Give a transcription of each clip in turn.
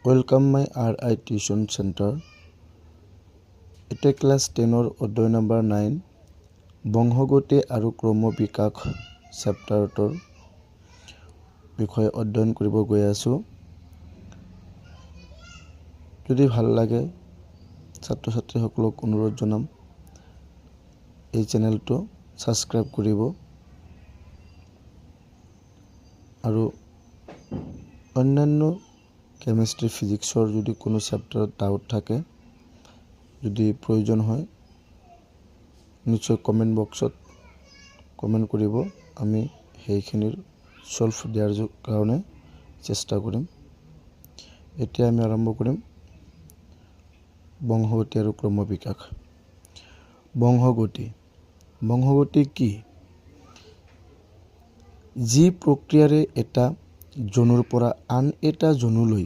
Welcome my RI Tuition Center. এটা class 10 অধ্যায় number 9 বংশগতি আৰু ক্ৰম বিকাশ চেপ্টাৰটোৰ বিষয়ে অধ্যয়ন কৰিব গৈ আছো। যদি ভাল লাগে ছাত্ৰ ছাত্ৰীসকলক অনুৰোধ জনাম এই চেনেলটো সাবস্ক্ৰাইব কৰিব আৰু অন্যান্য কেমিষ্ট্ৰি ফিজিক্সৰ যদি কোনো চেপ্টাৰত ডাউট থাকে যদি প্ৰয়োজন হয় নিশ্চয় কমেন্ট বক্সত কমেন্ট কৰিব আমি সেইখিনিৰ সলভ দিয়াৰ কাৰণে চেষ্টা কৰিম। এতিয়া আমি আৰম্ভ কৰিম বংশগতি আৰু ক্ৰম বিকাশ। বংশগতি কি? যি প্ৰক্ৰিয়াৰে এটা জনুৰ পৰা আন এটা জনুলৈ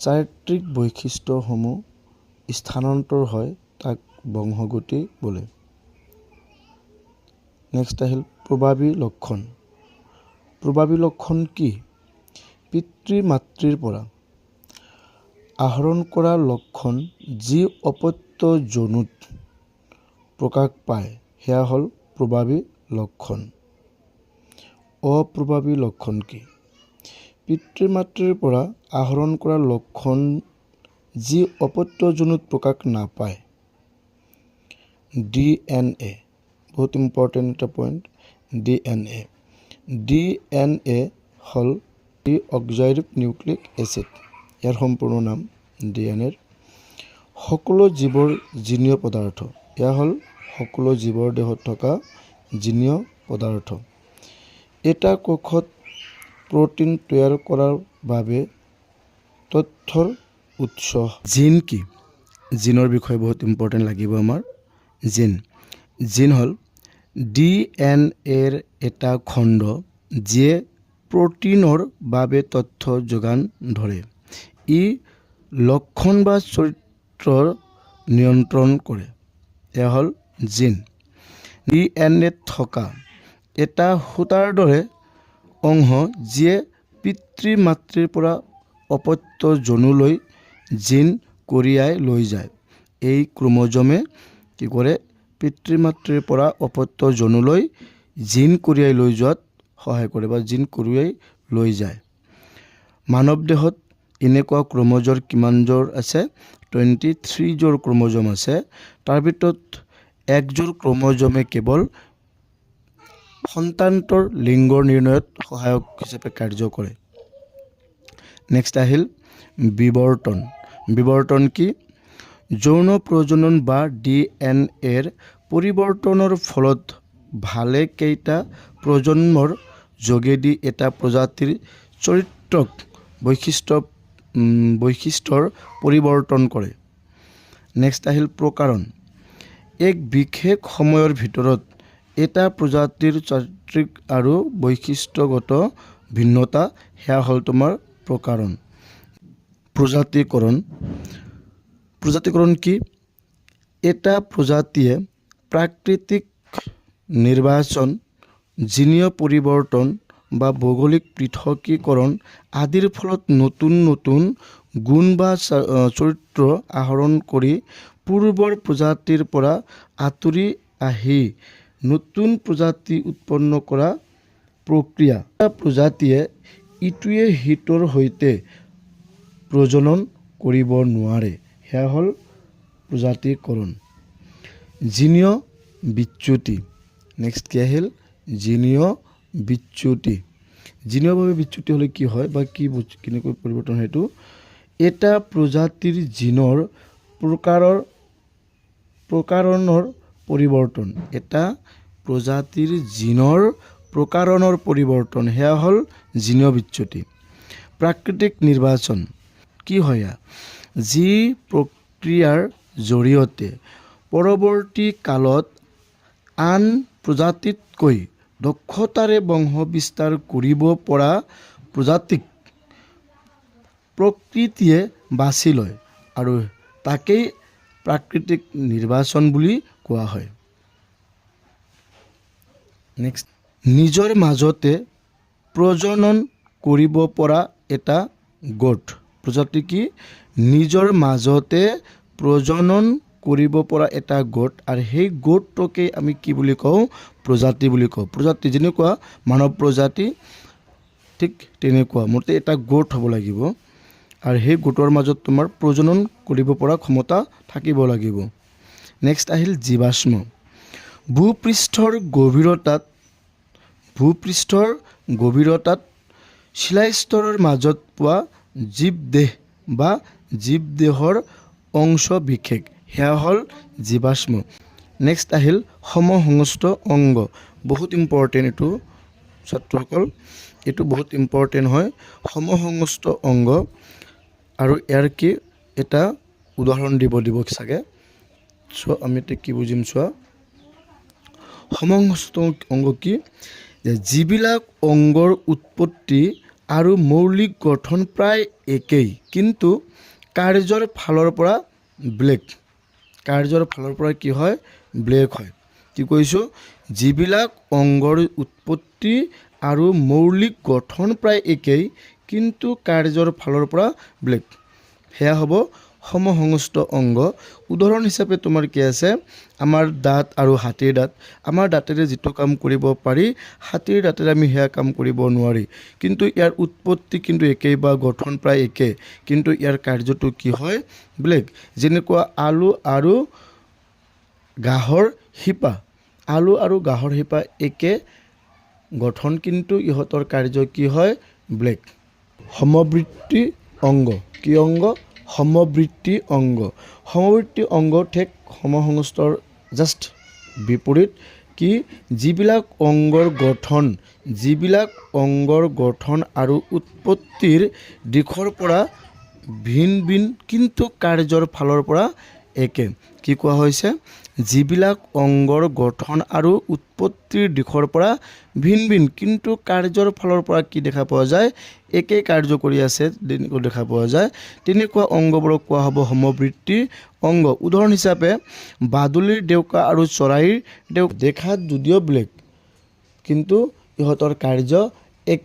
চাৰিত্ৰিক বৈশিষ্ট্যসমূহ স্থানান্তৰ হয় তাক বংশগতি বোলে। নেক্সট আহিল প্ৰভাৱী লক্ষণ। প্ৰভাৱী লক্ষণ কি? পিতৃ মাতৃৰ পৰা আহৰণ কৰা লক্ষণ যি অপত্য জনুত প্ৰকাশ পায় সেয়া হ'ল প্ৰভাৱী লক্ষণ। অপ্ৰভাৱী লক্ষণ কি? পিতৃ মাতৃৰ পৰা আহৰণ কৰা লক্ষণ যি অপত্য জনুত প্ৰকাশ নাপায়। DNA বহুত ইম্পৰ্টেণ্ট এটা পইণ্ট। DNA হ'ল ডিঅক্সিৰাইব নিউক্লিক এচিড। ইয়াৰ সম্পূৰ্ণ নাম DNA সকলো জীৱৰ জিনীয় পদাৰ্থ। এয়া হ'ল সকলো জীৱৰ দেহত থকা জিনীয় পদাৰ্থ। এটা কোষত প্ৰটিন তৈয়াৰ কৰাৰ বাবে তথ্যৰ উৎস। জিন কি? জিনৰ বিষয়ে বহুত ইম্পৰ্টেণ্ট লাগিব আমাৰ। জিন হ'ল DNAৰ এটা খণ্ড যিয়ে প্ৰটিনৰ বাবে তথ্য যোগান ধৰে। ই লক্ষণ বা চৰিত্ৰৰ নিয়ন্ত্ৰণ কৰে। এয়া হ'ল জিন। DNA থকা এটা সূতাৰ দৰে অংশ যিয়ে পিতৃ মাতৃৰ পৰা অপত্য জনুলৈ জিন কঢ়িয়াই লৈ যায়। এই ক্ৰোমোজমে কি কৰে? পিতৃ মাতৃৰ পৰা অপত্য জনুলৈ জিন কঢ়িয়াই লৈ যোৱাত সহায় কৰে বা জিন কঢ়িয়াই লৈ যায়। মানৱ দেহত এনেকুৱা ক্ৰোমোজৰ কিমানযোৰ আছে? 23 যোৰ ক্ৰোমোজম আছে। তাৰ ভিতৰত একযোৰ ক্ৰোমোজমে কেৱল সন্তানৰ লিংগৰ নিৰ্ণয়ত সহায়ক হিচাপে কাৰ্য কৰে। নেক্সট আহিল বিৱৰ্তন। বিৱৰ্তন কি? যৌন প্ৰজনন বা DNAৰ পৰিৱৰ্তনৰ ফলত ভালেকেইটা প্ৰজন্মৰ যোগেদি এটা প্ৰজাতিৰ চৰিত্ৰক বৈশিষ্ট্যৰ পৰিৱৰ্তন কৰে। নেক্সট আহিল প্ৰকাৰণ। এক বিশেষ সময়ৰ ভিতৰত এটা প্ৰজাতিৰ চাৰিত্ৰিক আৰু বৈশিষ্ট্যগত ভিন্নতা সেয়া হ'ল তোমাৰ প্ৰকাৰণ। প্ৰজাতিকৰণ কি? এটা প্ৰজাতিয়ে প্ৰাকৃতিক নিৰ্বাচন, জিনীয় পৰিৱৰ্তন বা ভৌগোলিক পৃথকীকৰণ আদিৰ ফলত নতুন নতুন গুণ বা চৰিত্ৰ আহৰণ কৰি পূৰ্বৰ প্ৰজাতিৰ পৰা আঁতৰি আহি নতুন প্ৰজাতি উৎপন্ন কৰা প্ৰক্ৰিয়া। এটা প্ৰজাতিয়ে ইটোৱে সিটোৰ সৈতে প্ৰজনন কৰিব নোৱাৰে। সেয়া হ'ল প্ৰজাতিকৰণ। জিনীয় বিচ্যুতি। নেক্সট কি আহিল? জিনীয় বিচ্যুতি। জিনীয়ভাৱে বিচ্যুতি হ'লে কি হয় বা কেনেকৈ পৰিৱৰ্তন হয় এইটো? এটা প্ৰজাতিৰ জিনৰ প্ৰকাৰণৰ পৰিৱৰ্তন। এটা প্ৰজাতিৰ জিনৰ প্ৰকাৰণৰ পৰিৱৰ্তন সেয়া হ'ল জিনীয় বিচ্যুতি। প্ৰাকৃতিক নিৰ্বাচন কি হয়? যি প্ৰক্ৰিয়াৰ জৰিয়তে পৰৱৰ্তী কালত আন প্ৰজাতিতকৈ দক্ষতাৰে বংশ বিস্তাৰ কৰিব পৰা প্ৰজাতিক প্ৰকৃতিয়ে বাছি লয় আৰু তাকেই প্ৰাকৃতিক নিৰ্বাচন বুলি কোৱা হয়। নেক্সট নিজৰ মাজতে প্ৰজনন কৰিব পৰা এটা গোট প্ৰজাতি কি নিজৰ মাজতে প্ৰজনন কৰিব পৰা এটা গোট আৰু সেই গোটটোকে আমি কি বুলি কওঁ প্ৰজাতি বুলি কওঁ প্ৰজাতি যেনেকুৱা মানৱ প্ৰজাতি ঠিক তেনেকুৱা মতে এটা গোট হ'ব লাগিব আৰু সেই গোটৰ মাজত তোমাৰ প্ৰজনন কৰিব পৰা ক্ষমতা থাকিব লাগিব নেক্সট আহিল জীৱাশ্ম ভূপৃষ্ঠৰ গভীৰতাত শিলাস্তৰৰ মাজত পোৱা জীৱদেহ বা জীৱদেহৰ অংশ বিশেষ সেয়া হ'ল জীৱাশ্ম নেক্সট আহিল সমসংস্থ অংগ বহুত ইম্পৰ্টেণ্ট এইটো ছাত্ৰসকল এইটো বহুত ইম্পৰ্টেণ্ট হয় সমসংস্থ অংগ আৰু ইয়াৰ কি এটা উদাহৰণ দিব চাগে চোৱা আমি এতিয়া কি বুজিম চোৱা সমসংস্থ অংগ কি যে যিবিলাক অংগৰ উৎপত্তি আৰু মৌলিক গঠন প্ৰায় একেই কিন্তু কাৰ্যৰ ফালৰ পৰা বেলেগ কি হয় বেলেগ হয় কি কৈছোঁ যিবিলাক অংগৰ উৎপত্তি আৰু মৌলিক গঠন প্ৰায় একেই কিন্তু কাৰ্যৰ ফালৰ পৰা বেলেগ সেয়া হ'ব সমসংস্থ অংগ উদাহৰণ হিচাপে তোমাৰ কি আছে আমাৰ দাঁত আৰু হাতীৰ দাঁত আমাৰ দাঁতেৰে যিটো কাম কৰিব পাৰি হাতীৰ দাঁতেৰে আমি সেয়া কাম কৰিব নোৱাৰি কিন্তু ইয়াৰ উৎপত্তি কিন্তু একেই বা গঠন প্ৰায় একে কিন্তু ইয়াৰ কাৰ্যটো কি হয় বেলেগ যেনেকুৱা আলু আৰু ঘাঁহৰ শিপা একে গঠন কিন্তু ইহঁতৰ কাৰ্য কি হয় বেলেগ সমবৃত্তি অংগ কি অংগ সমবৃত্তি অংগ ঠিক সমসংস্থৰ জাষ্ট বিপৰীত কি যিবিলাক অংগৰ গঠন আৰু উৎপত্তিৰ দিশৰ পৰা ভিন কিন্তু কাৰ্যৰ ফালৰ পৰা একে কি কোৱা হৈছে যিবিলাক অংগৰ গঠন আৰু উৎপত্তিৰ দিশৰ পৰা ভিন কিন্তু কাৰ্যৰ ফালৰ পৰা কি দেখা পোৱা যায় একে কাৰ্য কৰি আছে দেখা পোৱা যায় তেনেকুৱা অংগবোৰক কোৱা হ'ব সমবৃত্তি অংগ উদাহৰণ হিচাপে বাদুলিৰ ডেউকা আৰু চৰাইৰ দেখাত যদিও বেলেগ কিন্তু ইহঁতৰ কাৰ্য একে